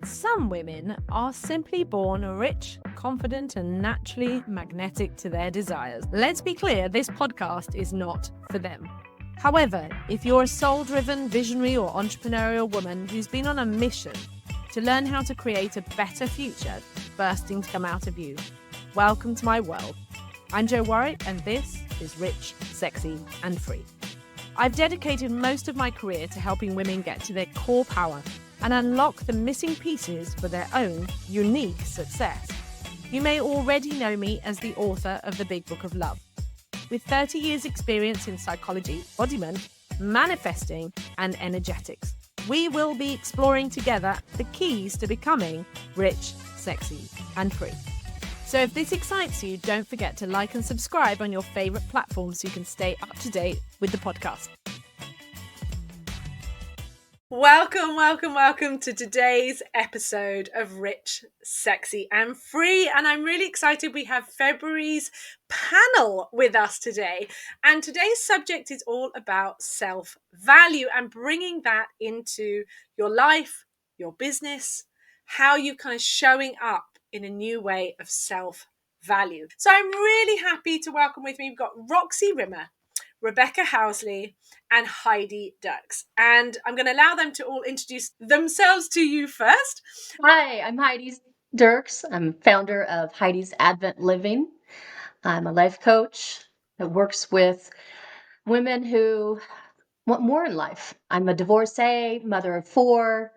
Some women are simply born rich, confident, and naturally magnetic to their desires. Let's be clear, this podcast is not for them. However, if you're a soul-driven, visionary, or entrepreneurial woman who's been on a mission to learn how to create a better future bursting to come out of you, welcome to my world. I'm Jo Warwick, and this is Rich, Sexy, and Free. I've dedicated most of my career to helping women get to their core power and unlock the missing pieces for their own unique success. You may already know me as the author of The Big Book of Love. With 30 years experience in psychology, embodiment, manifesting, and energetics, we will be exploring together the keys to becoming rich, sexy, and free. So if this excites you, don't forget to like and subscribe on your favorite platform so you can stay up to date with the podcast. Welcome to today's episode of Rich, Sexy and Free. And I'm really excited we have February's panel with us today. And today's subject is all about self-value and bringing that into your life, your business, how you kind of showing up in a new way of self-value. So I'm really happy to welcome with me, we've got Roxy Rimmer, Rebecca Housley, and Heidi Diercks. And I'm going to allow them to all introduce themselves to you first. Hi, I'm Heidi Diercks. I'm founder of Heidi's Advent Living. I'm a life coach that works with women who want more in life. I'm a divorcee, mother of 4,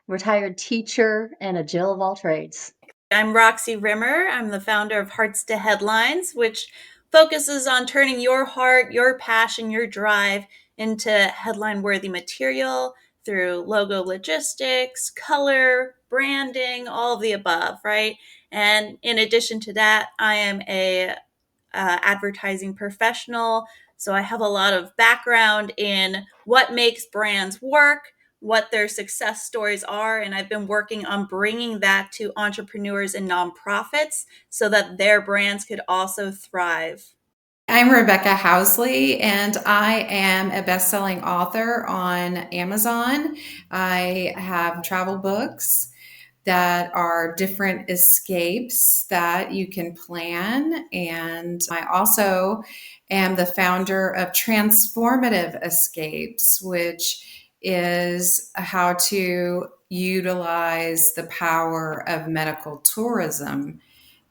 retired teacher, and a Jill of all trades. I'm Roxy Rimmer. I'm the founder of Hearts to Headlines, which focuses on turning your heart, your passion, your drive into headline-worthy material through logo logistics, color, branding, all of the above, right? And in addition to that, I am a advertising professional. So I have a lot of background in what makes brands work, what their success stories are. And I've been working on bringing that to entrepreneurs and nonprofits so that their brands could also thrive. I'm Rebecca Housley, and I am a best-selling author on Amazon. I have travel books that are different escapes that you can plan. And I also am the founder of Transformative Escapes, which is how to utilize the power of medical tourism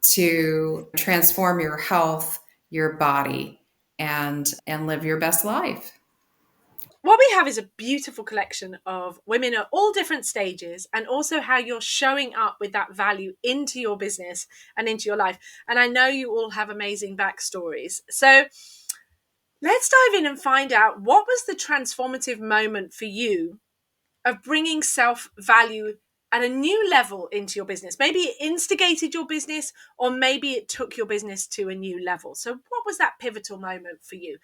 to transform your health, your body, and live your best life. What we have is a beautiful collection of women at all different stages, and also how you're showing up with that value into your business and into your life. And I know you all have amazing backstories. So let's dive in and find out, what was the transformative moment for you of bringing self-value at a new level into your business? Maybe it instigated your business, or maybe it took your business to a new level. So what was that pivotal moment for you?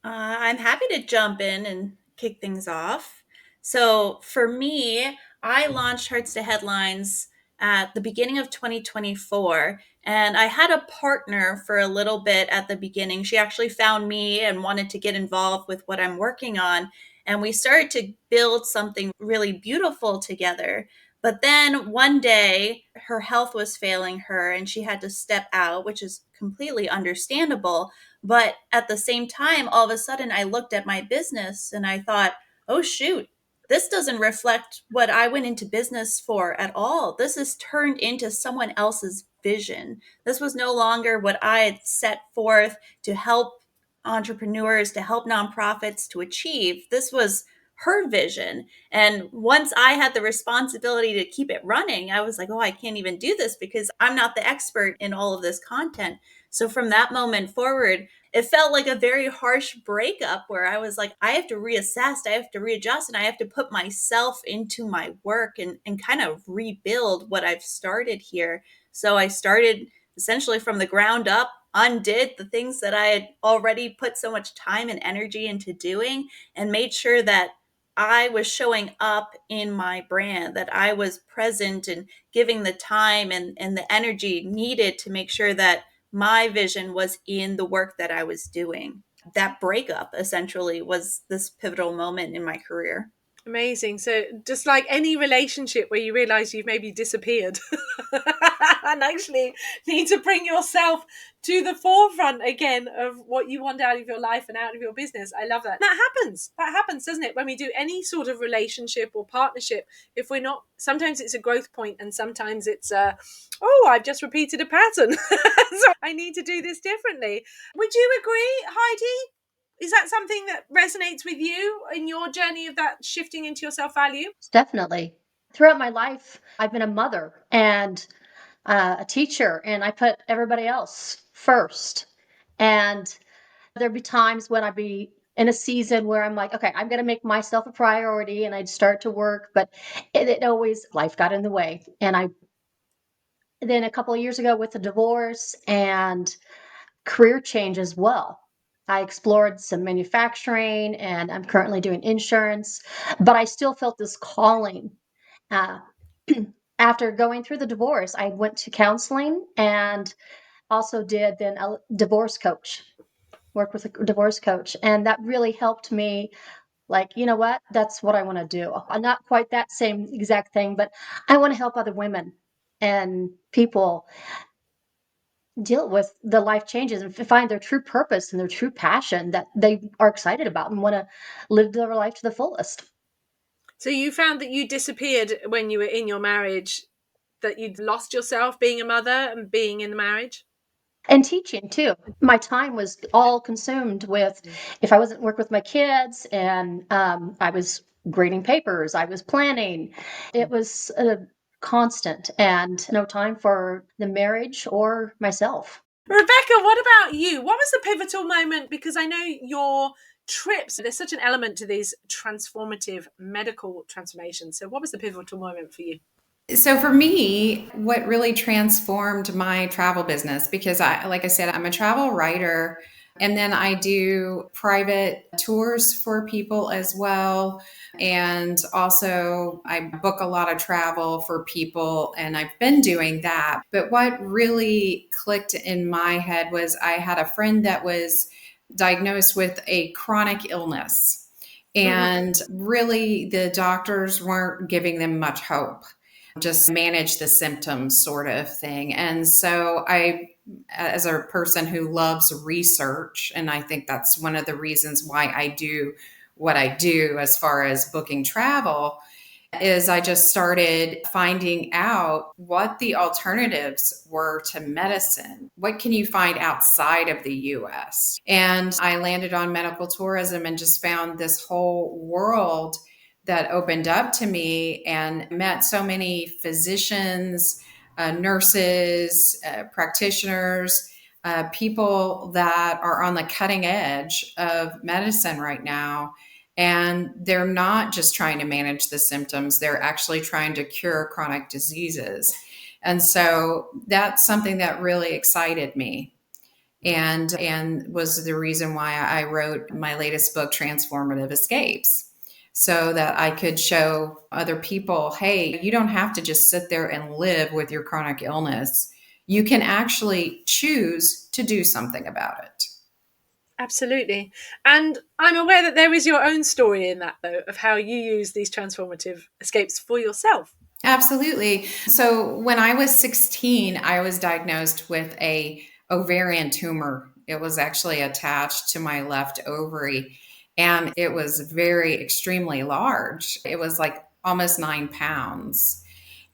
I'm happy to jump in and kick things off. So for me, I launched Hearts to Headlines at the beginning of 2024. And I had a partner for a little bit at the beginning. She actually found me and wanted to get involved with what I'm working on. And we started to build something really beautiful together. But then one day, her health was failing her and she had to step out, which is completely understandable. But at the same time, all of a sudden, I looked at my business and I thought, oh, shoot, this doesn't reflect what I went into business for at all. This has turned into someone else's vision. This was no longer what I had set forth to help entrepreneurs, to help nonprofits to achieve. This was her vision. And once I had the responsibility to keep it running, I was like, oh, I can't even do this because I'm not the expert in all of this content. So from that moment forward, it felt like a very harsh breakup where I was like, I have to reassess, I have to readjust, and I have to put myself into my work and kind of rebuild what I've started here. So I started essentially from the ground up, undid the things that I had already put so much time and energy into doing, and made sure that I was showing up in my brand, that I was present and giving the time and the energy needed to make sure that my vision was in the work that I was doing. That breakup essentially was this pivotal moment in my career. Amazing. So just like any relationship where you realize you've maybe disappeared and actually need to bring yourself to the forefront again of what you want out of your life and out of your business. I love that. That happens, doesn't it? When we do any sort of relationship or partnership, if we're not, sometimes it's a growth point and sometimes it's I've just repeated a pattern. So I need to do this differently. Would you agree, Heidi? Is that something that resonates with you in your journey of that shifting into your self-value? Definitely. Throughout my life, I've been a mother and a teacher, and I put everybody else first. And there'd be times when I'd be in a season where I'm like, okay, I'm going to make myself a priority, and I'd start to work, but it always, life got in the way. And then a couple of years ago with the divorce and career change as well, I explored some manufacturing and I'm currently doing insurance, but I still felt this calling. Uh, After going through the divorce, I went to counseling and also did then a divorce coach, work with a divorce coach. And that really helped me, like, you know what? That's what I want to do. Not quite that same exact thing, but I want to help other women and people deal with the life changes and find their true purpose and their true passion that they are excited about and want to live their life to the fullest. So you found that you disappeared when you were in your marriage, that you'd lost yourself being a mother and being in the marriage? And teaching too. My time was all consumed with, if I wasn't work with my kids, and I was grading papers, I was planning. It was a constant and no time for the marriage or myself. Rebecca, what about you? What was the pivotal moment? Because I know your trips, there's such an element to these transformative medical transformations. So what was the pivotal moment for you? So for me, what really transformed my travel business, because like I said, I'm a travel writer, and then I do private tours for people as well. And also I book a lot of travel for people, and I've been doing that. But what really clicked in my head was I had a friend that was diagnosed with a chronic illness. And really, the doctors weren't giving them much hope, just manage the symptoms sort of thing. And so I, as a person who loves research, and I think that's one of the reasons why I do what I do as far as booking travel, is I just started finding out what the alternatives were to medicine. What can you find outside of the US? And I landed on medical tourism and just found this whole world that opened up to me, and met so many physicians, nurses, practitioners, people that are on the cutting edge of medicine right now. And they're not just trying to manage the symptoms, they're actually trying to cure chronic diseases. And so that's something that really excited me, and was the reason why I wrote my latest book, Transformative Escapes, so that I could show other people, hey, you don't have to just sit there and live with your chronic illness. You can actually choose to do something about it. Absolutely. And I'm aware that there is your own story in that, though, of how you use these transformative escapes for yourself. Absolutely. So when I was 16, I was diagnosed with a ovarian tumor. It was actually attached to my left ovary, and it was very extremely large. It was like almost 9 pounds.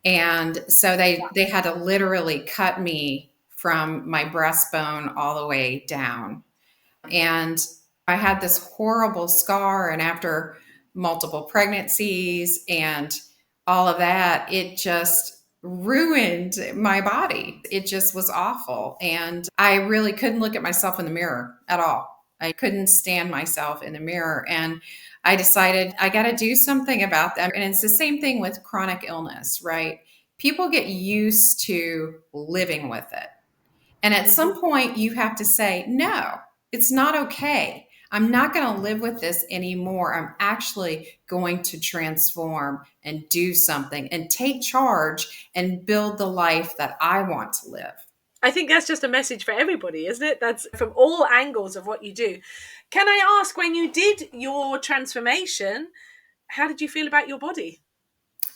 And so they had to literally cut me from my breastbone all the way down. And I had this horrible scar. And after multiple pregnancies and all of that, it just ruined my body. It just was awful. And I really couldn't look at myself in the mirror at all. I couldn't stand myself in the mirror. And I decided I got to do something about that. And it's the same thing with chronic illness, right? People get used to living with it. And at some point, you have to say, no, it's not okay. I'm not going to live with this anymore. I'm actually going to transform and do something and take charge and build the life that I want to live. I think that's just a message for everybody, isn't it? That's from all angles of what you do. Can I ask, when you did your transformation, how did you feel about your body?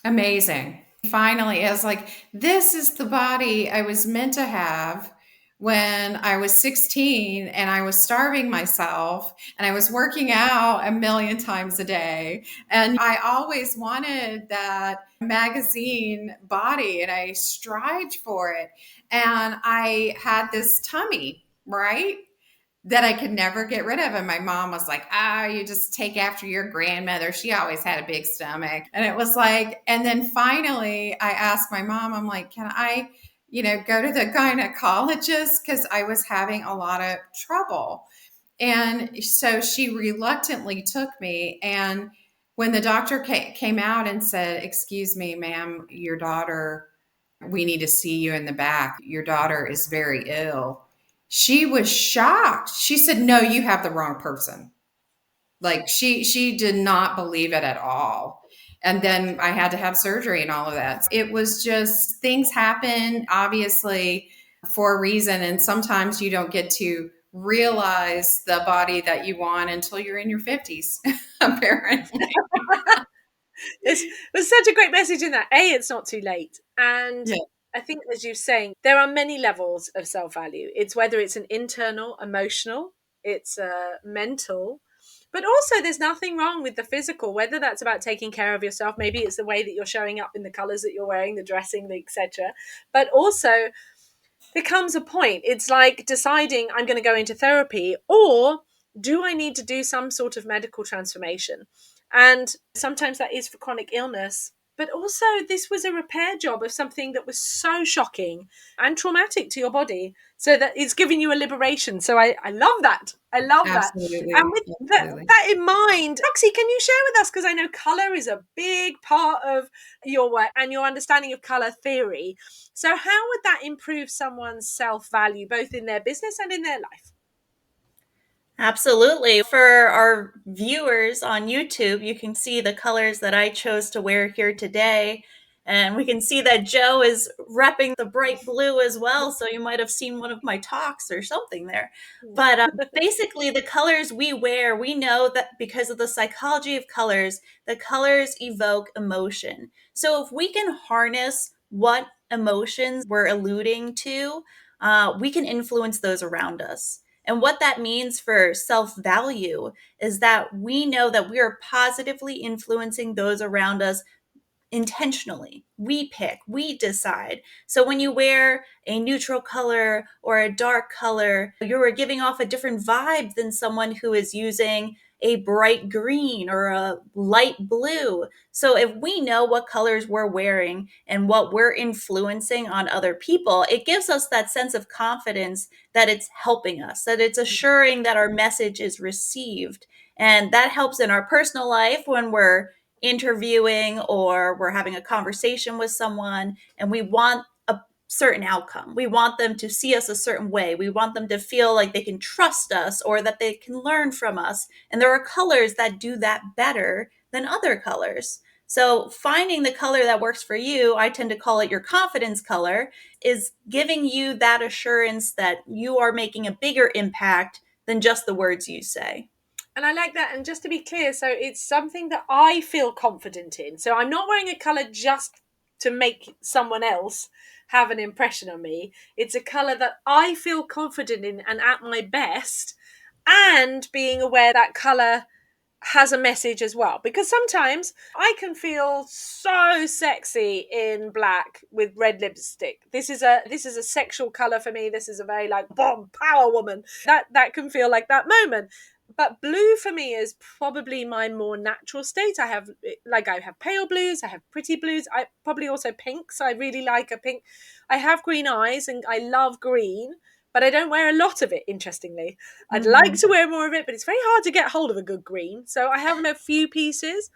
Amazing. Finally, I was like, this is the body I was meant to have when I was 16 and I was starving myself and I was working out a million times a day. And I always wanted that magazine body and I strived for it. And I had this tummy, right? That I could never get rid of. And my mom was like, you just take after your grandmother. She always had a big stomach. And it was like, and then finally I asked my mom, I'm like, can I, go to the gynecologist? Because I was having a lot of trouble. And so she reluctantly took me. And when the doctor came out and said, excuse me, ma'am, your daughter, we need to see you in the back. Your daughter is very ill. She was shocked. She said, no, you have the wrong person. Like she did not believe it at all. And then I had to have surgery and all of that. It was just things happen, obviously, for a reason. And sometimes you don't get to realize the body that you want until you're in your 50s, apparently. This was such a great message in that. It's not too late. And Yeah. I think, as you're saying, there are many levels of self-value. It's whether it's an internal, emotional, it's mental, but also there's nothing wrong with the physical, whether that's about taking care of yourself. Maybe it's the way that you're showing up in the colors that you're wearing, the dressing, etc. But also there comes a point. It's like deciding I'm going to go into therapy, or do I need to do some sort of medical transformation? And sometimes that is for chronic illness. But also, this was a repair job of something that was so shocking and traumatic to your body. So that it's giving you a liberation. So I love that. I love that. Absolutely. And with that in mind, Roxy, can you share with us, because I know colour is a big part of your work and your understanding of colour theory. So how would that improve someone's self-value, both in their business and in their life? Absolutely. For our viewers on YouTube, you can see the colors that I chose to wear here today. And we can see that Joe is repping the bright blue as well. So you might have seen one of my talks or something there. But basically, the colors we wear, we know that because of the psychology of colors, the colors evoke emotion. So if we can harness what emotions we're alluding to, we can influence those around us. And what that means for self-value is that we know that we are positively influencing those around us intentionally. We pick, we decide. So when you wear a neutral color or a dark color, you're giving off a different vibe than someone who is using a bright green or a light blue. So if we know what colors we're wearing and what we're influencing on other people, it gives us that sense of confidence that it's helping us, that it's assuring that our message is received. And that helps in our personal life when we're interviewing or we're having a conversation with someone and we want a certain outcome. We want them to see us a certain way. We want them to feel like they can trust us or that they can learn from us. And there are colors that do that better than other colors. So finding the color that works for you, I tend to call it your confidence color, is giving you that assurance that you are making a bigger impact than just the words you say. And I like that. And just to be clear, so it's something that I feel confident in. So I'm not wearing a colour just to make someone else have an impression on me. It's a colour that I feel confident in and at my best, and being aware that colour has a message as well, because sometimes I can feel so sexy in black with red lipstick. This is a sexual color for me. This is a very like bomb power woman. That can feel like that moment. But blue for me is probably my more natural state. I have pale blues, I have pretty blues, I probably also pinks. I really like a pink. I have green eyes and I love green, but I don't wear a lot of it, interestingly. I'd like to wear more of it, but it's very hard to get hold of a good green. So I have a few pieces.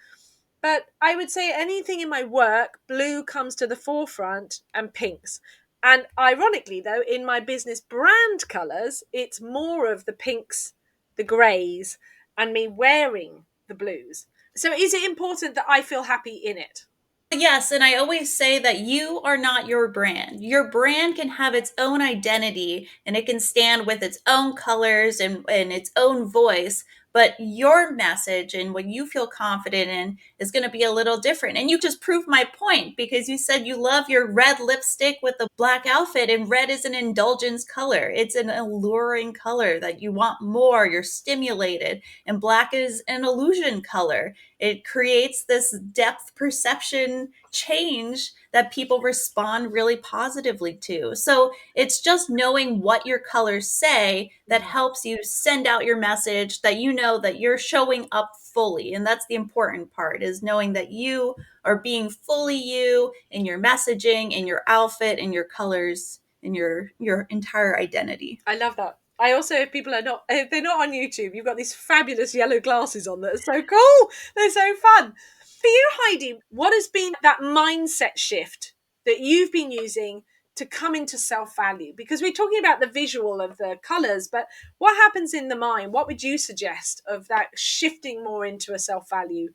But I would say anything in my work, blue comes to the forefront and pinks. And ironically, though, in my business brand colours, it's more of the pinks, the greys, and me wearing the blues. So is it important that I feel happy in it? Yes, and I always say that you are not your brand. Your brand can have its own identity and it can stand with its own colors and its own voice, but your message and what you feel confident in is going to be a little different. And you just proved my point, because you said you love your red lipstick with the black outfit, and red is an indulgence color. It's an alluring color that you want more, you're stimulated, and black is an illusion color. It creates this depth perception change that people respond really positively to. So it's just knowing what your colors say that helps you send out your message, that you know that you're showing up fully. And that's the important part, is knowing that you are being fully you in your messaging, in your outfit, in your colors, in your entire identity. I love that. I also, if people are not, if they're not on YouTube, you've got these fabulous yellow glasses on that are so cool. They're so fun. For you, Heidi, what has been that mindset shift that you've been using to come into self-value? Because we're talking about the visual of the colours, but what happens in the mind? What would you suggest of that shifting more into a self-value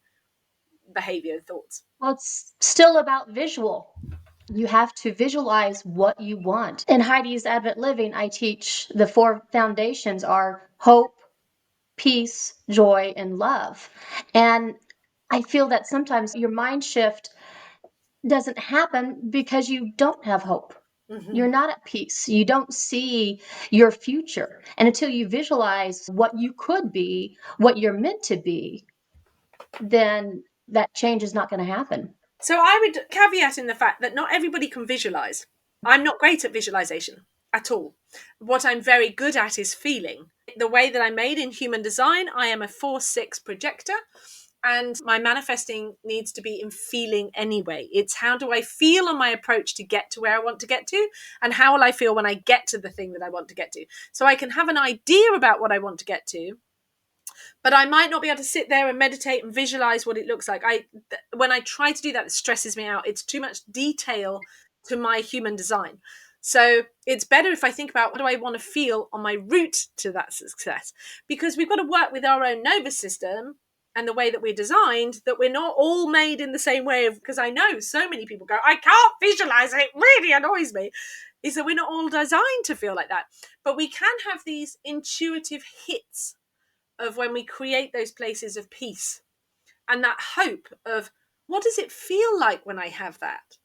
behaviour, thoughts? Well, it's still about visual. You have to visualize what you want. In Heidi's Advent Living, I teach the 4 foundations are hope, peace, joy, and love. And I feel that sometimes your mind shift doesn't happen because you don't have hope. Mm-hmm. You're not at peace. You don't see your future. And until you visualize what you could be, what you're meant to be, then that change is not going to happen. So I would caveat in the fact that not everybody can visualize. I'm not great at visualization at all. What I'm very good at is feeling. The way that I'm made in human design, I am a 4/6 projector, and my manifesting needs to be in feeling anyway. It's how do I feel on my approach to get to where I want to get to, and how will I feel when I get to the thing that I want to get to. So I can have an idea about what I want to get to, but I might not be able to sit there and meditate and visualize what it looks like. When I try to do that, it stresses me out. It's too much detail to my human design. So it's better if I think about what do I want to feel on my route to that success, because we've got to work with our own nervous system and the way that we're designed, that we're not all made in the same way. Because I know so many people go, I can't visualize it. It really annoys me. Is that we're not all designed to feel like that. But we can have these intuitive hits of when we create those places of peace and that hope of what does it feel like when I have that?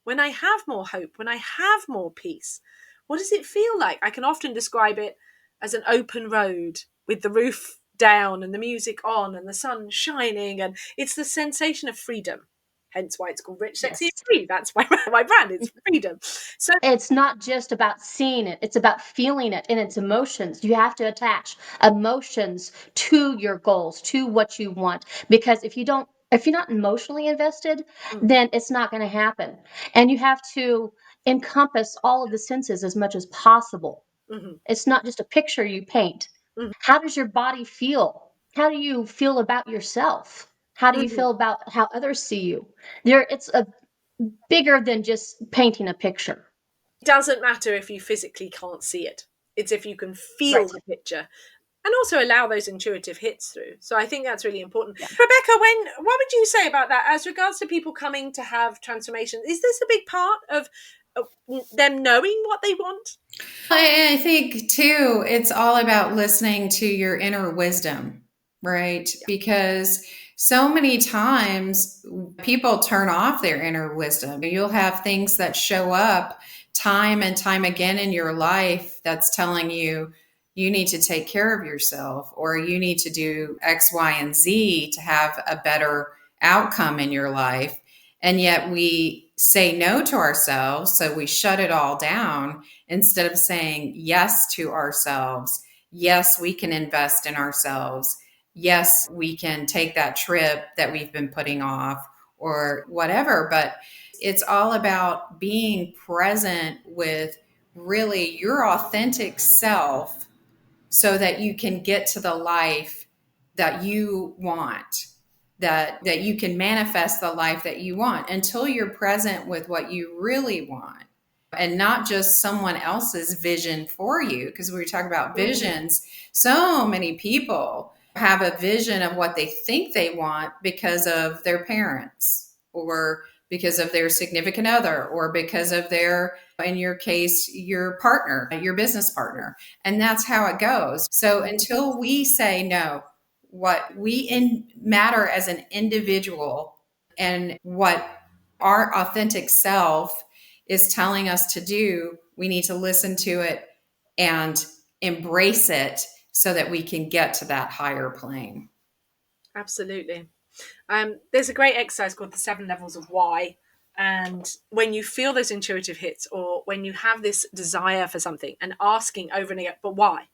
When I have more hope, when I have more peace, what does it feel like? I can often describe it as an open road with the roof down and the music on and the sun shining, and it's the sensation of freedom. Hence why it's called Rich, Sexy, Yes. and Free. That's why my brand is freedom. So It's not just about seeing it, it's about feeling it in its emotions. You have to attach emotions to your goals, to what you want. Because if you're not emotionally invested, then it's not going to happen. And you have to encompass all of the senses as much as possible. mhm, It's not just a picture you paint. mhm, How does your body feel? How do you feel about yourself? How do you mhm. feel about how others see you? It's a bigger than just painting a picture. It doesn't matter if you physically can't see it. It's if you can feel Right. the picture and also allow those intuitive hits through. So I think that's really important. Yeah. Rebecca, what would you say about that as regards to people coming to have transformation? Is this a big part of them knowing what they want? I think too, it's all about listening to your inner wisdom, right? Because so many times people turn off their inner wisdom. You'll have things that show up time and time again in your life that's telling you you need to take care of yourself, or you need to do X, Y, and Z to have a better outcome in your life. And yet we say no to ourselves. So we shut it all down instead of saying yes to ourselves. Yes, we can invest in ourselves. Yes, we can take that trip that we've been putting off or whatever. But it's all about being present with really your authentic self so that you can get to the life that you want, that you can manifest the life that you want until you're present with what you really want and not just someone else's vision for you. Because we talk about visions, so many people have a vision of what they think they want because of their parents or because of their significant other or because of their, in your case, your partner, your business partner. And that's how it goes. So until we say, no, what matter as an individual and what our authentic self is telling us to do, we need to listen to it and embrace it so that we can get to that higher plane. Absolutely. There's a great exercise called the 7 levels of why. And when you feel those intuitive hits, or when you have this desire for something and asking over and again, but why?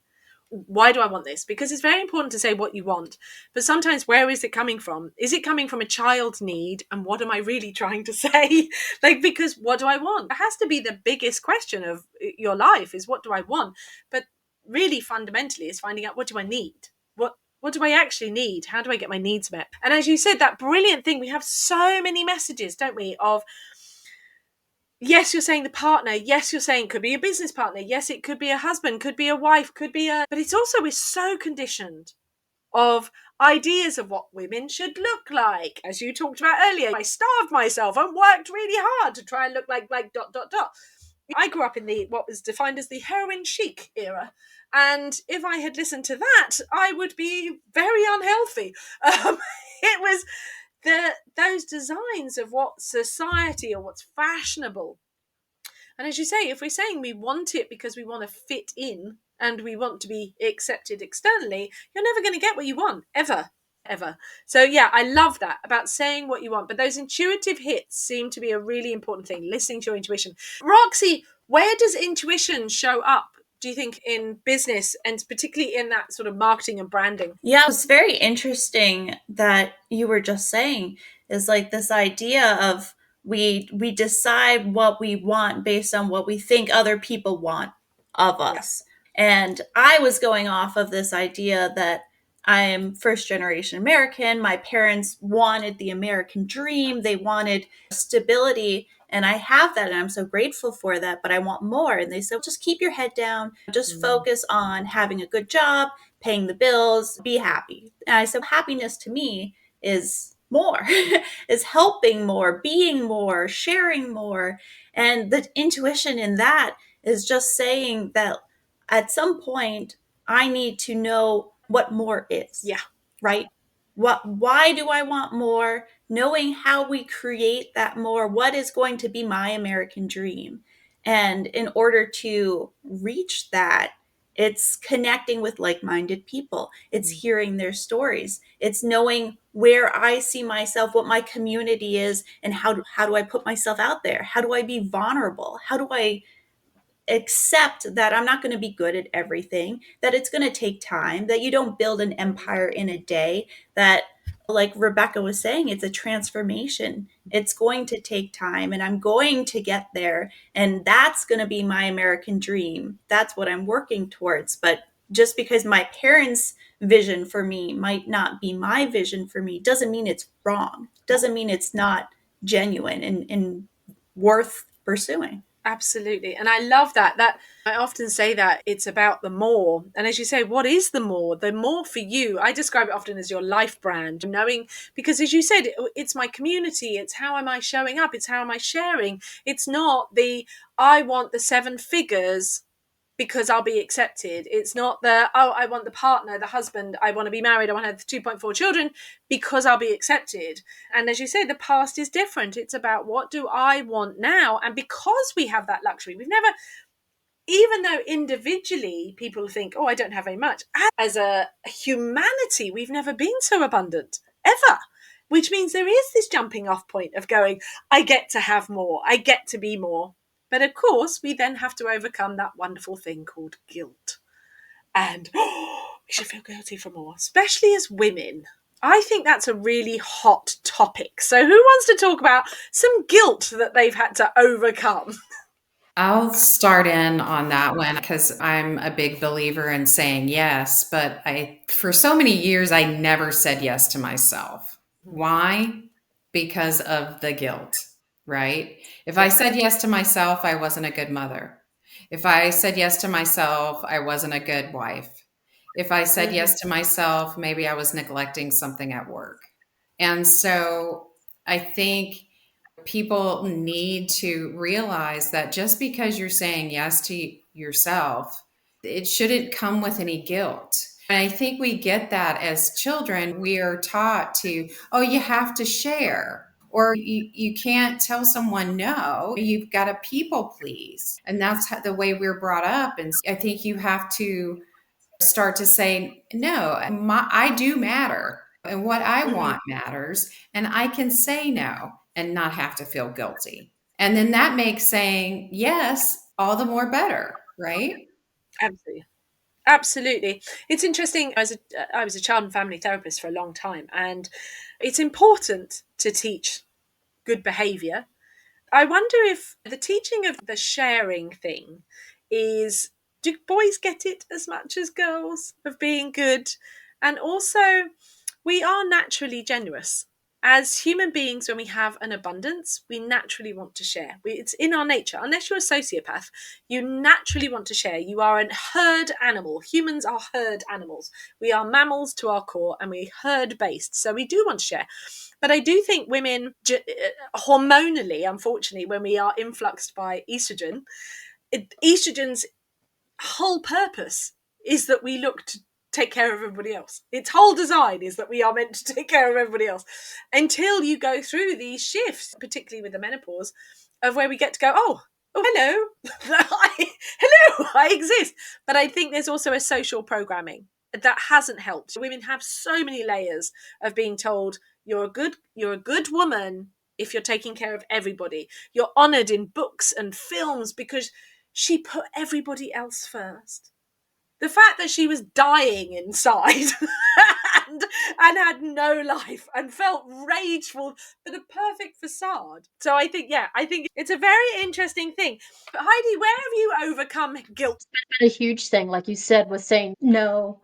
Why do I want this? Because it's very important to say what you want. But sometimes, where is it coming from? Is it coming from a child's need? And what am I really trying to say? Because what do I want? It has to be the biggest question of your life, is what do I want? But really fundamentally is finding out, what do I need? What do I actually need? How do I get my needs met? And as you said, that brilliant thing, we have so many messages, don't we, of, yes, you're saying the partner. Yes, you're saying could be a business partner. Yes, it could be a husband, could be a wife, could be but it's also, we're so conditioned of ideas of what women should look like. As you talked about earlier, I starved myself and worked really hard to try and look like dot, dot, dot. I grew up in what was defined as the heroin chic era. And if I had listened to that, I would be very unhealthy. It was those designs of what society or what's fashionable. And as you say, if we're saying we want it because we want to fit in and we want to be accepted externally, you're never going to get what you want, ever. So yeah, I love that about saying what you want. But those intuitive hits seem to be a really important thing, listening to your intuition. Roxy, where does intuition show up, do you think, in business, and particularly in that sort of marketing and branding? Yeah, it's very interesting that you were just saying, is like this idea of we decide what we want based on what we think other people want of us. And I was going off of this idea that I am first generation American. My parents wanted the American dream. They wanted stability. And I have that, and I'm so grateful for that, but I want more. And they said, just keep your head down, just focus on having a good job, paying the bills, be happy. And I said, happiness to me is more, is helping more, being more, sharing more. And the intuition in that is just saying that at some point, I need to know what more is. Yeah. Right? Why do I want more? Knowing how we create that more, what is going to be my American dream? And in order to reach that, it's connecting with like-minded people. It's hearing their stories. It's knowing where I see myself, what my community is, and how do I put myself out there? How do I be vulnerable? How do I accept that I'm not going to be good at everything, that it's going to take time, that you don't build an empire in a day, that, like Rebecca was saying, it's a transformation. It's going to take time, and I'm going to get there. And that's going to be my American dream. That's what I'm working towards. But just because my parents' vision for me might not be my vision for me doesn't mean it's wrong. Doesn't mean it's not genuine and worth pursuing. Absolutely. And I love that I often say that it's about the more. And as you say, what is the more? The more for you, I describe it often as your life brand, knowing, because as you said, it's my community. It's how am I showing up? It's how am I sharing? It's not I want the 7 figures because I'll be accepted. It's not I want the partner, the husband, I want to be married, I want to have 2.4 children because I'll be accepted. And as you say, the past is different. It's about, what do I want now? And because we have that luxury, we've never, even though individually people think, oh, I don't have very much, as a humanity, we've never been so abundant, ever. Which means there is this jumping off point of going, I get to have more, I get to be more. But of course, we then have to overcome that wonderful thing called guilt. And we should feel guilty for more, especially as women. I think that's a really hot topic. So who wants to talk about some guilt that they've had to overcome? I'll start in on that one because I'm a big believer in saying yes, but for so many years, I never said yes to myself. Why? Because of the guilt, right? If I said yes to myself, I wasn't a good mother. If I said yes to myself, I wasn't a good wife. If I said yes to myself, maybe I was neglecting something at work. And so I think people need to realize that just because you're saying yes to yourself, it shouldn't come with any guilt. And I think we get that as children. We are taught to, oh, you have to share. Or you can't tell someone no, you've got to people please. And that's the way we're brought up. And I think you have to start to say, no, I do matter. And what I want matters. And I can say no and not have to feel guilty. And then that makes saying yes all the more better, right? Absolutely. Absolutely. It's interesting. I was a child and family therapist for a long time, and it's important to teach good behavior. I wonder if the teaching of the sharing thing is, do boys get it as much as girls of being good? And also, we are naturally generous. As human beings, when we have an abundance, we naturally want to share. It's in our nature. Unless you're a sociopath, you naturally want to share. You are a herd animal. Humans are herd animals. We are mammals to our core, and we're herd based. So we do want to share. But I do think women, hormonally, unfortunately, when we are influxed by estrogen's whole purpose is that we look to take care of everybody else. Its whole design is that we are meant to take care of everybody else until you go through these shifts, particularly with the menopause, of where we get to go, oh, hello, hello, I exist. But I think there's also a social programming that hasn't helped. Women have so many layers of being told you're a good woman if you're taking care of everybody. You're honored in books and films because she put everybody else first. The fact that she was dying inside and had no life and felt rageful, but a perfect facade. So I think it's a very interesting thing. But Heidi, where have you overcome guilt? It's been a huge thing, like you said, with saying no,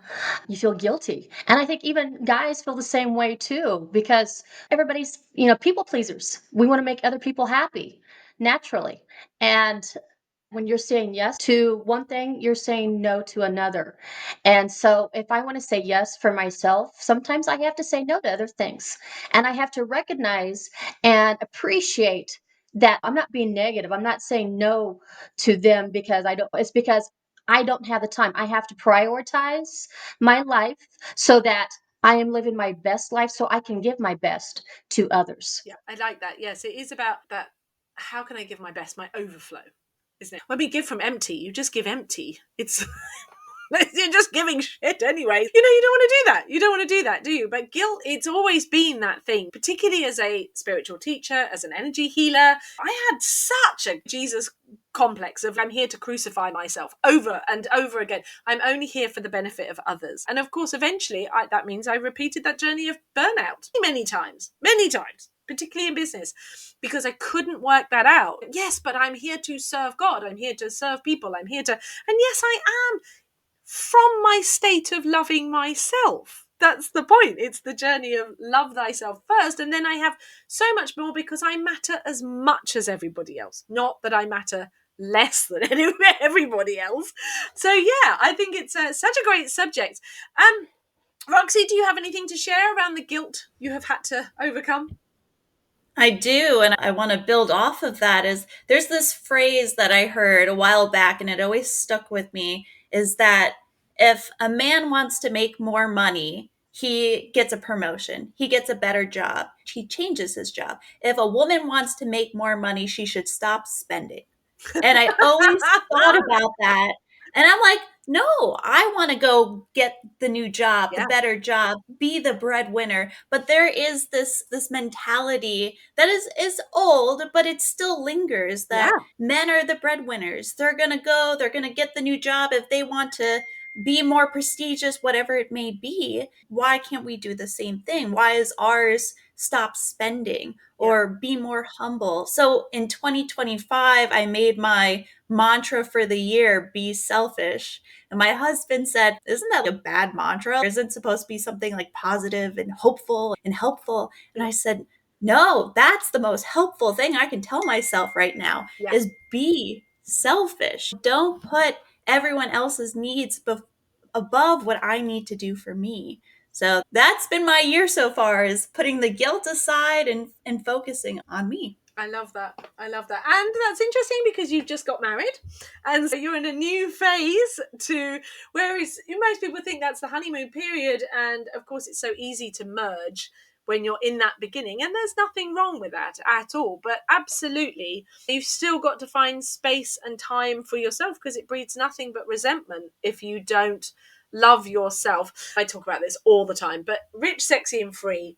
you feel guilty. And I think even guys feel the same way too, because everybody's, people pleasers. We want to make other people happy naturally. And when you're saying yes to one thing, you're saying no to another. And so if I want to say yes for myself, sometimes I have to say no to other things. And I have to recognize and appreciate that I'm not being negative. I'm not saying no to them because it's because I don't have the time. I have to prioritize my life so that I am living my best life so I can give my best to others. Yeah, I like that. Yes, it is about that. How can I give my best, my overflow, isn't it? When we give from empty, you just give empty. It's you're just giving shit anyway. You don't want to do that. You don't want to do that, do you? But guilt, it's always been that thing, particularly as a spiritual teacher, as an energy healer. I had such a Jesus complex of I'm here to crucify myself over and over again. I'm only here for the benefit of others. And of course, eventually, that means I repeated that journey of burnout many times, particularly in business, because I couldn't work that out. Yes, but I'm here to serve God. I'm here to serve people. And yes, I am from my state of loving myself. That's the point. It's the journey of love thyself first. And then I have so much more because I matter as much as everybody else. Not that I matter less than everybody else. So yeah, I think it's such a great subject. Roxy, do you have anything to share around the guilt you have had to overcome? I do, and I want to build off of that. Is there's this phrase that I heard a while back and it always stuck with me, is that if a man wants to make more money, he gets a promotion, he gets a better job, he changes his job. If a woman wants to make more money, she should stop spending. And I always thought about that. And I'm like, no, I want to go get the new job, the better job, be the breadwinner. But there is this mentality that is old, but it still lingers, that men are the breadwinners. They're going to go, they're going to get the new job if they want to be more prestigious, whatever it may be. Why can't we do the same thing? Why is ours stop spending or be more humble? So in 2025, I made my mantra for the year, be selfish. And my husband said, isn't that a bad mantra? Isn't it supposed to be something like positive and hopeful and helpful? And I said, no, that's the most helpful thing I can tell myself right now is be selfish. Don't put everyone else's needs above what I need to do for me. So that's been my year so far, is putting the guilt aside and focusing on me. I love that. And that's interesting because you've just got married. And so you're in a new phase whereas most people think that's the honeymoon period. And of course, it's so easy to merge when you're in that beginning. And there's nothing wrong with that at all. But absolutely, you've still got to find space and time for yourself, because it breeds nothing but resentment if you don't love yourself. I talk about this all the time, but rich, sexy, and free.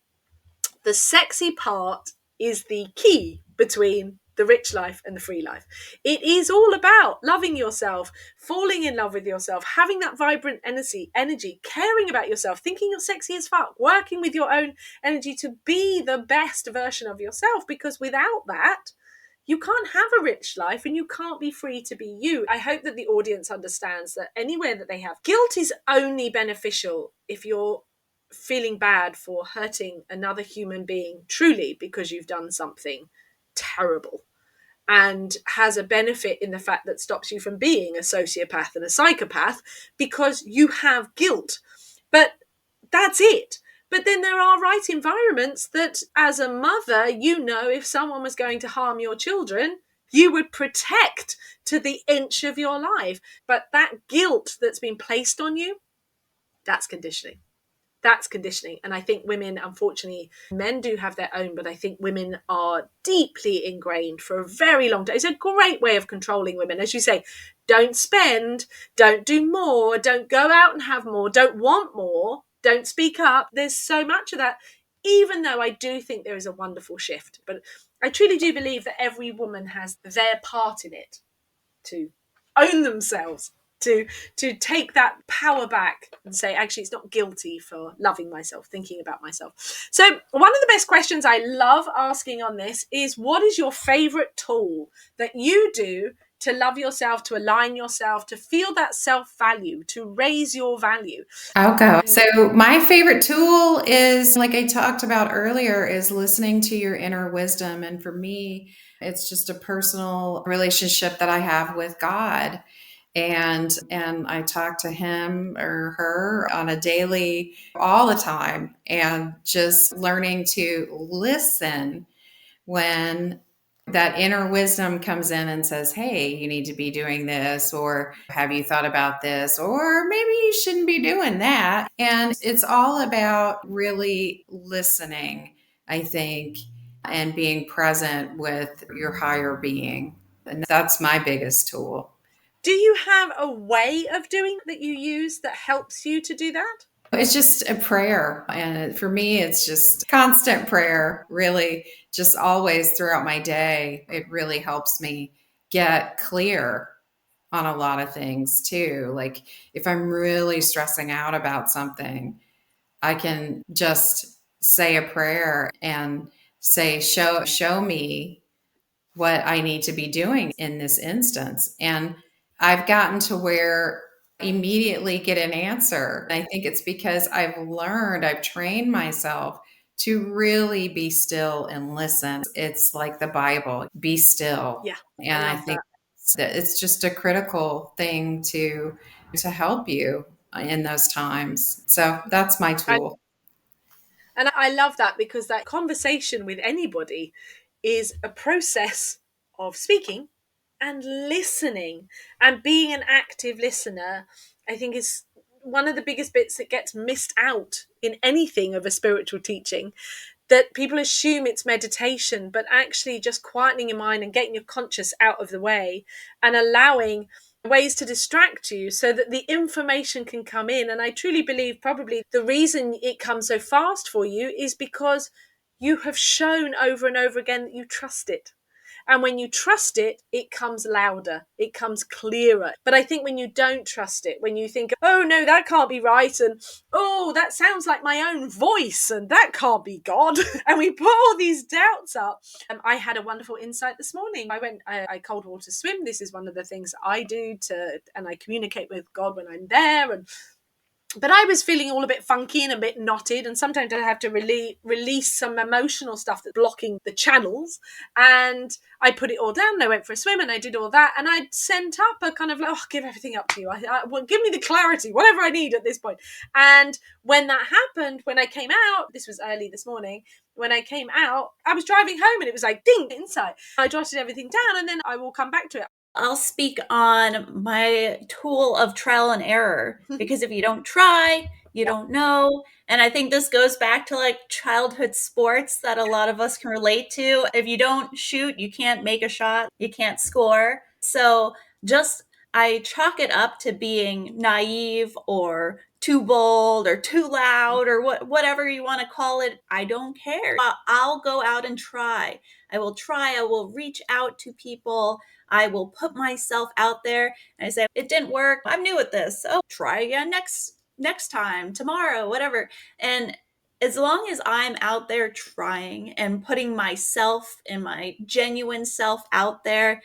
The sexy part is the key between the rich life and the free life. It is all about loving yourself, falling in love with yourself, having that vibrant energy, caring about yourself, thinking you're sexy as fuck, working with your own energy to be the best version of yourself, because without that, you can't have a rich life and you can't be free to be you. I hope that the audience understands that anywhere that they have guilt is only beneficial if you're feeling bad for hurting another human being truly because you've done something terrible, and has a benefit in the fact that stops you from being a sociopath and a psychopath because you have guilt. But that's it. But then there are right environments that, as a mother, if someone was going to harm your children, you would protect to the inch of your life. But that guilt that's been placed on you, that's conditioning. That's conditioning. And I think women, unfortunately, men do have their own, but I think women are deeply ingrained for a very long time. It's a great way of controlling women. As you say, don't spend, don't do more, don't go out and have more, don't want more, don't speak up. There's so much of that, even though I do think there is a wonderful shift. But I truly do believe that every woman has their part in it, to own themselves, to take that power back and say, actually, it's not guilty for loving myself, thinking about myself. So one of the best questions I love asking on this is, what is your favorite tool that you do to love yourself, to align yourself, to feel that self-value, to raise your value? I'll go. So my favorite tool is, like I talked about earlier, is listening to your inner wisdom. And for me, it's just a personal relationship that I have with God. And I talk to him or her on a daily, all the time, and just learning to listen when that inner wisdom comes in and says, hey, you need to be doing this, or have you thought about this, or maybe you shouldn't be doing that. And it's all about really listening, I think, and being present with your higher being. And that's my biggest tool. Do you have a way of doing that you use that helps you to do that? It's just a prayer. And for me, it's just constant prayer, really, just always throughout my day. It really helps me get clear on a lot of things too. Like if I'm really stressing out about something, I can just say a prayer and say, show me what I need to be doing in this instance. And I've gotten to where I immediately get an answer. And I think it's because I've trained myself to really be still and listen. It's like the Bible, be still. Yeah. And I think that it's just a critical thing to help you in those times. So that's my tool. And I love that, because that conversation with anybody is a process of speaking and listening, and being an active listener. I think is one of the biggest bits that gets missed out in anything of a spiritual teaching, that people assume it's meditation, but actually just quietening your mind and getting your conscious out of the way and allowing ways to distract you so that the information can come in. And I truly believe probably the reason it comes so fast for you is because you have shown over and over again that you trust it. And when you trust it, it comes louder, it comes clearer. But I think when you don't trust it, when you think, oh no, that can't be right, and oh, that sounds like my own voice, and that can't be God, and we put all these doubts up. I had a wonderful insight this morning. I cold water swim. This is one of the things I do and I communicate with God when I'm there. And But I was feeling all a bit funky and a bit knotted, and sometimes I have to release some emotional stuff that's blocking the channels. And I put it all down, and I went for a swim, and I did all that, and I'd sent up a kind of like, oh, give everything up to you. Well, give me the clarity, whatever I need at this point. And when that happened, when I came out, this was early this morning, when I came out, I was driving home, and it was like, ding, inside. I jotted everything down, and then I will come back to it. I'll speak on my tool of trial and error, because if you don't try, you don't know. And I think this goes back to like childhood sports that a lot of us can relate to. If you don't shoot, you can't make a shot, you can't score. So just I chalk it up to being naive or too bold or too loud or whatever you want to call it. I don't care. I'll go out and try. I will try. I will reach out to people. I will put myself out there and I say, it didn't work. I'm new at this. Oh, try again next time, tomorrow, whatever. And as long as I'm out there trying and putting myself and my genuine self out there,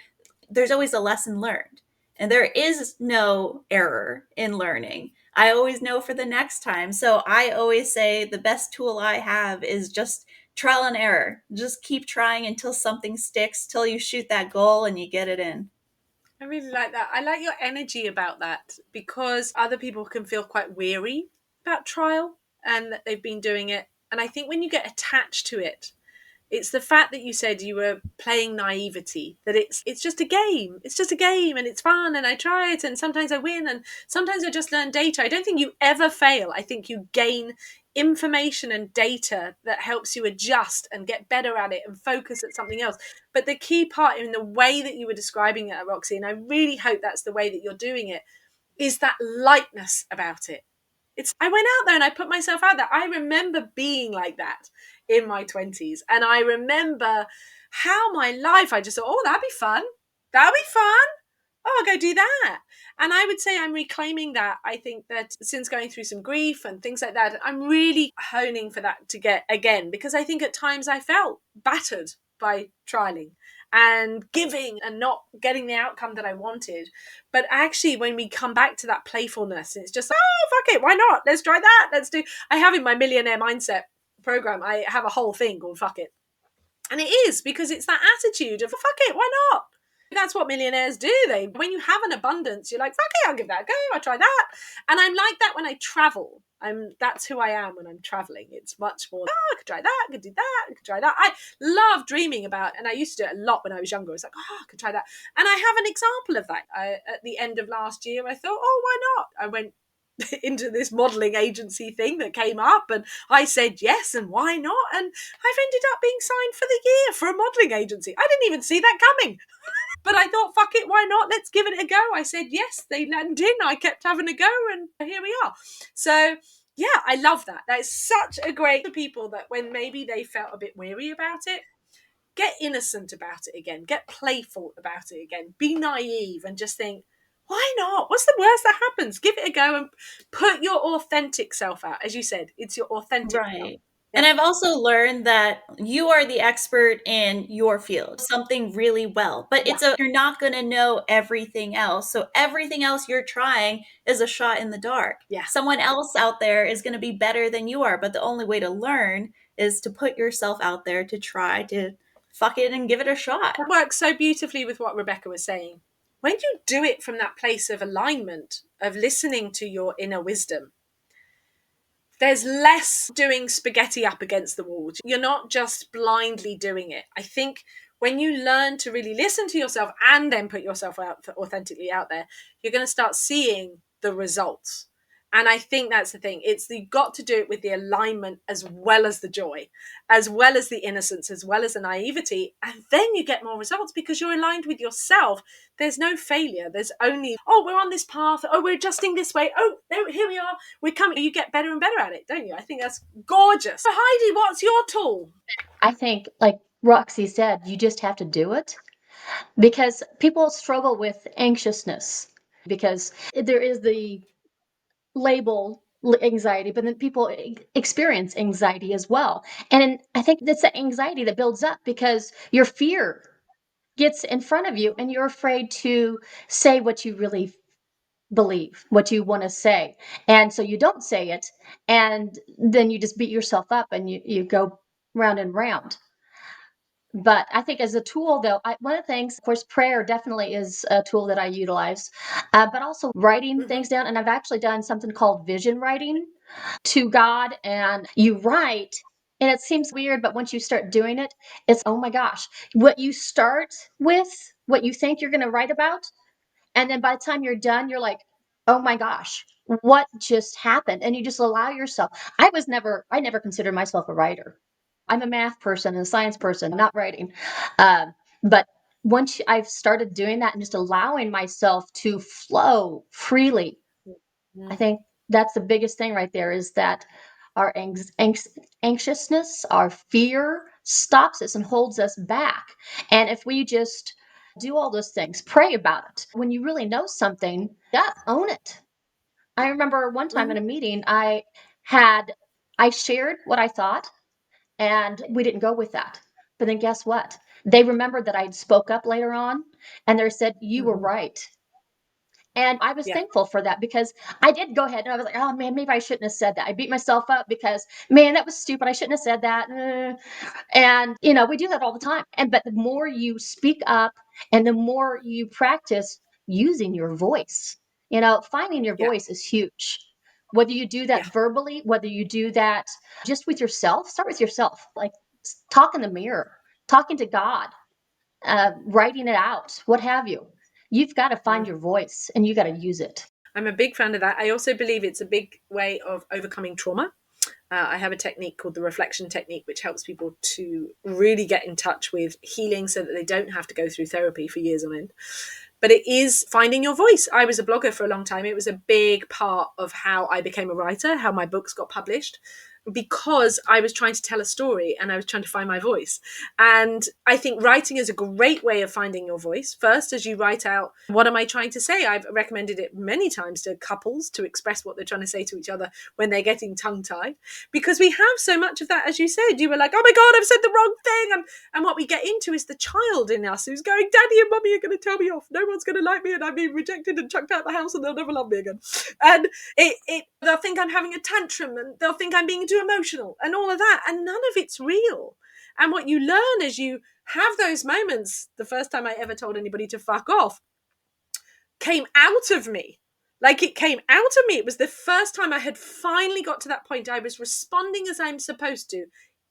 there's always a lesson learned. And there is no error in learning. I always know for the next time. So I always say the best tool I have is just trial and error. Just keep trying until something sticks, till you shoot that goal and you get it in. I really like that. I like your energy about that, because other people can feel quite weary about trial and that they've been doing it. And I think when you get attached to it, it's the fact that you said you were playing naivety, that it's just a game. It's just a game and it's fun and I try it and sometimes I win and sometimes I just learn data. I don't think you ever fail. I think you gain information and data that helps you adjust and get better at it and focus at something else. But the key part in the way that you were describing it, Roxy, and I really hope that's the way that you're doing it, is that lightness about it. I went out there and I put myself out there. I remember being like that in my 20s. And I remember how my life, I just thought, oh, that'd be fun. That'd be fun. Oh, I'll go do that. And I would say I'm reclaiming that. I think that since going through some grief and things like that, I'm really honing for that to get again, because I think at times I felt battered by trialing and giving and not getting the outcome that I wanted. But actually, when we come back to that playfulness, it's just, oh, fuck it, why not? Let's try that. I have in my millionaire mindset program, I have a whole thing called fuck it. And it is because it's that attitude of fuck it, why not? That's what millionaires do. When you have an abundance, you're like, fuck it, I'll give that a go. I'll try that. And I'm like that when I travel. That's who I am when I'm traveling. It's much more, I could try that, I could do that, I could try that. I love dreaming about, and I used to do it a lot when I was younger. It's like, I could try that. And I have an example of that. At the end of last year, I thought, oh, why not? I went into this modelling agency thing that came up and I said yes, and why not? And I've ended up being signed for the year for a modelling agency. I didn't even see that coming. But I thought, fuck it, why not? Let's give it a go. I said yes, they landed in. I kept having a go, and here we are. So, yeah, I love that. That is such a great for people that when maybe they felt a bit weary about it, get innocent about it again. Get playful about it again. Be naive and just think, why not? What's the worst that happens? Give it a go and put your authentic self out. As you said, it's your authentic Right. self. And I've also learned that you are the expert in your field, something really well, but you're not going to know everything else. So everything else you're trying is a shot in the dark. Yeah. Someone else out there is going to be better than you are. But the only way to learn is to put yourself out there, to try to fuck it and give it a shot. It works so beautifully with what Rebecca was saying. When you do it from that place of alignment, of listening to your inner wisdom, there's less doing spaghetti up against the wall. You're not just blindly doing it. I think when you learn to really listen to yourself and then put yourself out authentically out there, you're going to start seeing the results. And I think that's the thing. You've got to do it with the alignment as well as the joy, as well as the innocence, as well as the naivety. And then you get more results because you're aligned with yourself. There's no failure. There's only, oh, we're on this path. Oh, we're adjusting this way. Oh, here we are. We're coming. You get better and better at it, don't you? I think that's gorgeous. So Heidi, what's your tool? I think, like Roxy said, you just have to do it, because people struggle with anxiousness, because there is the label anxiety, but then people experience anxiety as well. And I think that's the anxiety that builds up because your fear gets in front of you and you're afraid to say what you really believe, what you want to say. And so you don't say it, and then you just beat yourself up and you go round and round. But I think as a tool, though, one of the things, of course, prayer definitely is a tool that I utilize, but also writing things down. And I've actually done something called vision writing to God. And you write, and it seems weird, but once you start doing it, it's, oh my gosh, what you start with, what you think you're going to write about. And then by the time you're done, you're like, oh my gosh, what just happened? And you just allow yourself. I never considered myself a writer. I'm a math person and a science person, not writing. But once I've started doing that and just allowing myself to flow freely, I think that's the biggest thing right there, is that our anxiousness, our fear stops us and holds us back. And if we just do all those things, pray about it. When you really know something, yeah, own it. I remember one time in a meeting, I shared what I thought, and we didn't go with that. But then guess what? They remembered that I spoke up later on, and they said, you were right. And I was thankful for that, because I did go ahead and I was like, oh man, maybe I shouldn't have said that. I beat myself up because, man, that was stupid. I shouldn't have said that. And, we do that all the time. But the more you speak up and the more you practice using your voice, finding your voice is huge. Whether you do that verbally, whether you do that just with yourself, start with yourself. Like, talk in the mirror, talking to God, writing it out, what have you. You've got to find your voice and you got to use it. I'm a big fan of that. I also believe it's a big way of overcoming trauma. I have a technique called the reflection technique, which helps people to really get in touch with healing so that they don't have to go through therapy for years on end. But it is finding your voice. I was a blogger for a long time. It was a big part of how I became a writer, how my books got published, because I was trying to tell a story and I was trying to find my voice. And I think writing is a great way of finding your voice. First, as you write out, what am I trying to say? I've recommended it many times to couples to express what they're trying to say to each other when they're getting tongue-tied, because we have so much of that. As you said, you were like, oh my God, I've said the wrong thing. And what we get into is the child in us who's going, Daddy and Mummy are going to tell me off. No one's going to like me and I'm being rejected and chucked out the house and they'll never love me again. And they'll think I'm having a tantrum and they'll think I'm being too emotional and all of that. And none of it's real. And what you learn as you have those moments, the first time I ever told anybody to fuck off, came out of me. Like, it came out of me. It was the first time I had finally got to that point. I was responding as I'm supposed to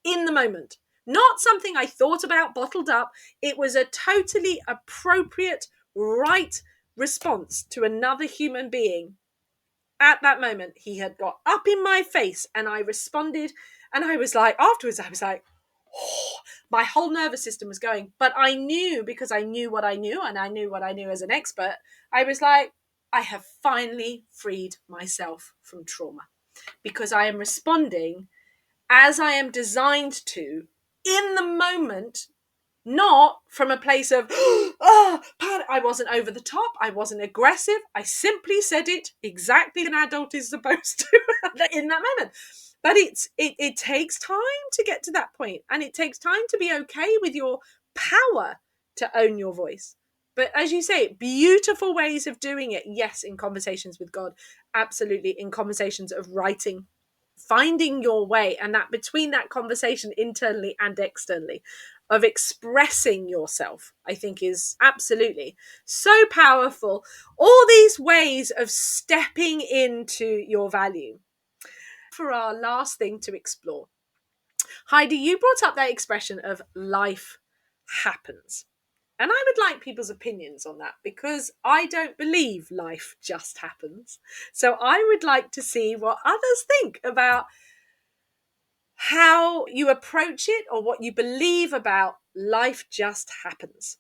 in the moment. Not something I thought about, bottled up. It was a totally appropriate, right response to another human being. At that moment, he had got up in my face and I responded. And I was like, afterwards, I was like, oh, my whole nervous system was going. But I knew, because I knew what I knew and I knew what I knew as an expert, I was like, I have finally freed myself from trauma, because I am responding as I am designed to in the moment, not from a place of, I wasn't over the top. I wasn't aggressive. I simply said it exactly an adult is supposed to in that moment. But it takes time to get to that point, and it takes time to be okay with your power to own your voice. But as you say, beautiful ways of doing it. Yes, in conversations with God, absolutely. In conversations of writing, finding your way, and that between that conversation internally and externally of expressing yourself, I think is absolutely so powerful. All these ways of stepping into your value. For our last thing to explore, Heidi, you brought up that expression of life happens. And I would like people's opinions on that, because I don't believe life just happens. So I would like to see what others think about how you approach it, or what you believe about life just happens.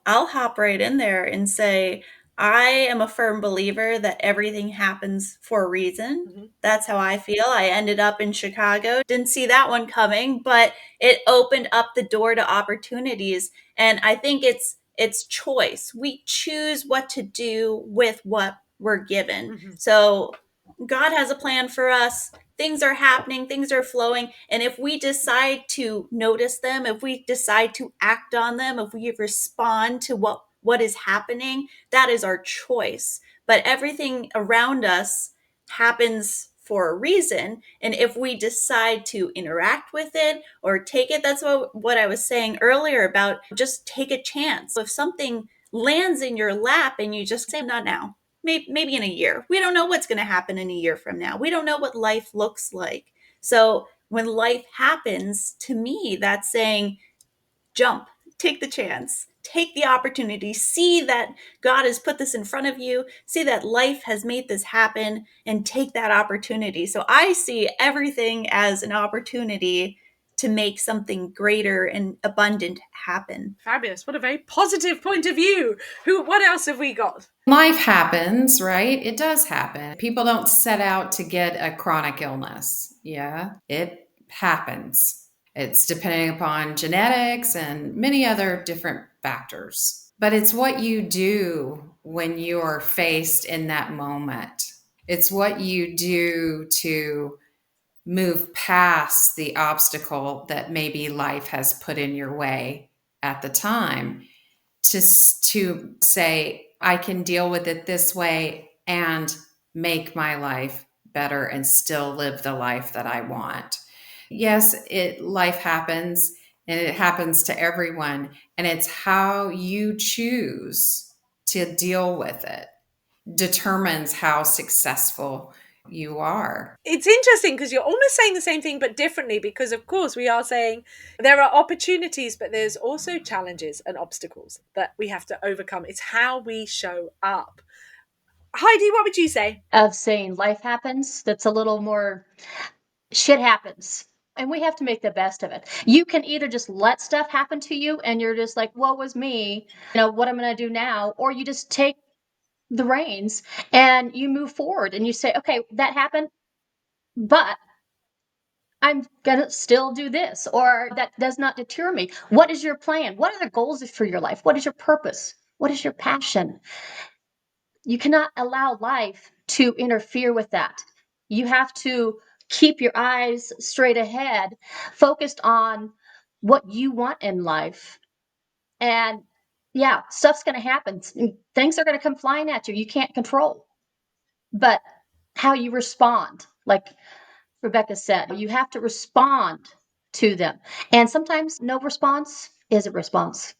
I'll hop right in there and say, I am a firm believer that everything happens for a reason. Mm-hmm. That's how I feel. I ended up in Chicago. Didn't see that one coming, but it opened up the door to opportunities. And I think it's choice. We choose what to do with what we're given. Mm-hmm. So God has a plan for us. Things are happening, things are flowing. And if we decide to notice them, if we decide to act on them, if we respond to what what is happening, that is our choice. But everything around us happens for a reason. And if we decide to interact with it or take it, that's what I was saying earlier about just take a chance. If something lands in your lap and you just say, not now, maybe in a year. We don't know what's going to happen in a year from now. We don't know what life looks like. So when life happens, to me, that's saying, jump, take the chance, take the opportunity, see that God has put this in front of you, see that life has made this happen, and take that opportunity. So I see everything as an opportunity to make something greater and abundant happen. Fabulous. What a very positive point of view. What else have we got? Life happens, right? It does happen. People don't set out to get a chronic illness. Yeah, it happens. It's depending upon genetics and many other different factors. But it's what you do when you are faced in that moment. It's what you do to move past the obstacle that maybe life has put in your way at the time, to say, I can deal with it this way and make my life better and still live the life that I want. Yes, life happens, and it happens to everyone, and it's how you choose to deal with it determines how successful you are. It's interesting because you're almost saying the same thing but differently, because of course we are saying there are opportunities, but there's also challenges and obstacles that we have to overcome. It's how we show up. Heidi, what would you say? Of saying life happens, that's a little more shit happens. And we have to make the best of it. You can either just let stuff happen to you and you're just like, woe was me, what I'm going to do now? Or you just take the reins and you move forward and you say, okay, that happened, but I'm going to still do this, or that does not deter me. What is your plan? What are the goals for your life? What is your purpose? What is your passion? You cannot allow life to interfere with that. You have to keep your eyes straight ahead, focused on what you want in life. And yeah, stuff's going to happen. Things are going to come flying at you. You can't control. But how you respond, like Rebecca said, you have to respond to them. And sometimes no response is a response.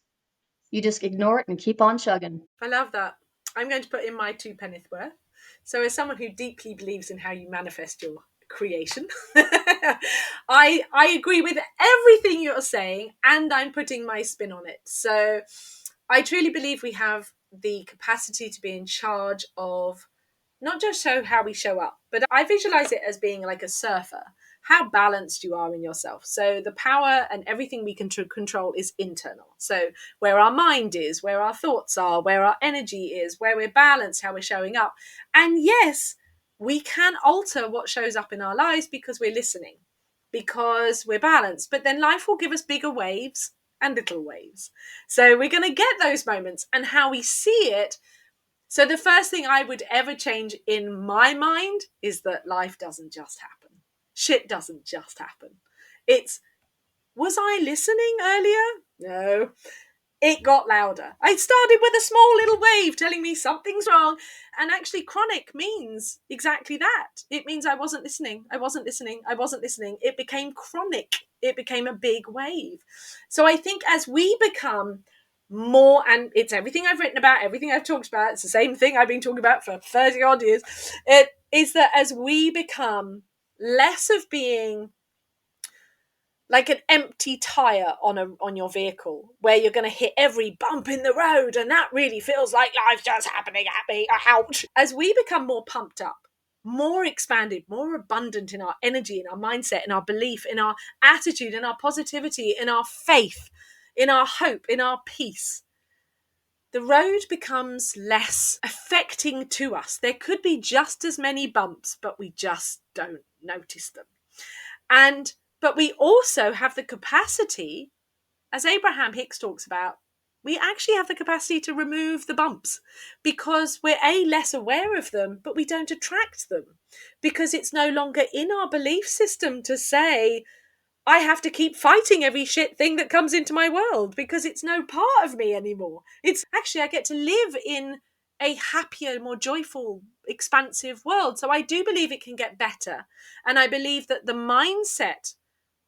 You just ignore it and keep on chugging. I love that. I'm going to put in my 2 penneth worth. So as someone who deeply believes in how you manifest your creation, I agree with everything you're saying, and I'm putting my spin on it. So I truly believe we have the capacity to be in charge of not just how we show up, but I visualize it as being like a surfer, how balanced you are in yourself. So the power and everything we can control is internal. So where our mind is, where our thoughts are, where our energy is, where we're balanced, how we're showing up. And yes, we can alter what shows up in our lives because we're listening, because we're balanced. But then life will give us bigger waves and little waves. So we're going to get those moments, and how we see it. So the first thing I would ever change in my mind is that life doesn't just happen. Shit doesn't just happen. It's, was I listening earlier? No. It got louder. I started with a small little wave telling me something's wrong. And actually chronic means exactly that. It means I wasn't listening. I wasn't listening. I wasn't listening. It became chronic. It became a big wave. So I think as we become more, and it's everything I've written about, everything I've talked about, it's the same thing I've been talking about for 30 odd years, it is that as we become less of being like an empty tire on your vehicle, where you're going to hit every bump in the road, and that really feels like life's just happening at me, ouch. As we become more pumped up, more expanded, more abundant in our energy, in our mindset, in our belief, in our attitude, in our positivity, in our faith, in our hope, in our peace, the road becomes less affecting to us. There could be just as many bumps, but we just don't notice them. But we also have the capacity, as Abraham Hicks talks about, we actually have the capacity to remove the bumps, because we're less aware of them, but we don't attract them, because it's no longer in our belief system to say, I have to keep fighting every shit thing that comes into my world because it's no part of me anymore. It's actually, I get to live in a happier, more joyful, expansive world. So I do believe it can get better. And I believe that the mindset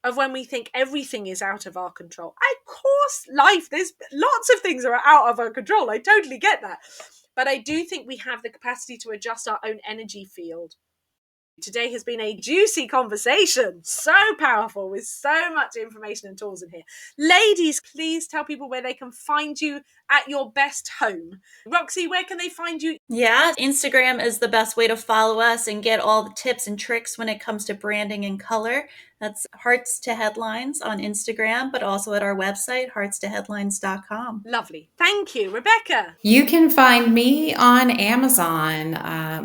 of when we think everything is out of our control. Of course, there's lots of things are out of our control. I totally get that. But I do think we have the capacity to adjust our own energy field. Today has been a juicy conversation, so powerful, with so much information and tools in here. Ladies, please tell people where they can find you at your best home. Roxy, where can they find you? Yeah, Instagram is the best way to follow us and get all the tips and tricks when it comes to branding and color. That's Hearts to Headlines on Instagram, but also at our website, heartstoheadlines.com. Lovely. Thank you. Rebecca? You can find me on Amazon.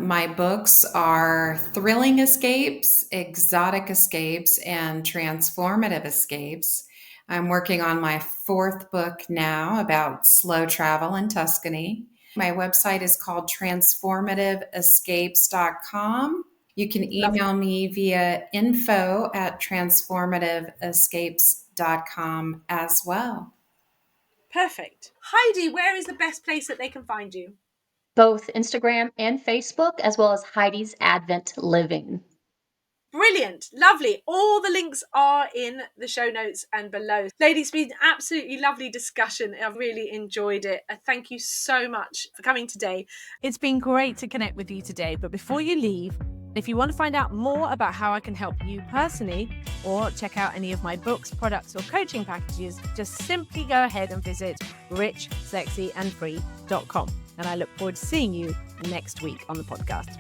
My books are Thrilling Escapes, Exotic Escapes, and Transformative Escapes. I'm working on my 4th book now about slow travel in Tuscany. My website is called transformativeescapes.com. You can email me via info@transformativeescapes.com as well. Perfect. Heidi, where is the best place that they can find you? Both Instagram and Facebook, as well as Heidi's Advent Living. Brilliant. Lovely. All the links are in the show notes and below. Ladies, it's been an absolutely lovely discussion. I've really enjoyed it. Thank you so much for coming today. It's been great to connect with you today. But before you leave, if you want to find out more about how I can help you personally, or check out any of my books, products, or coaching packages, just simply go ahead and visit richsexyandfree.com. And I look forward to seeing you next week on the podcast.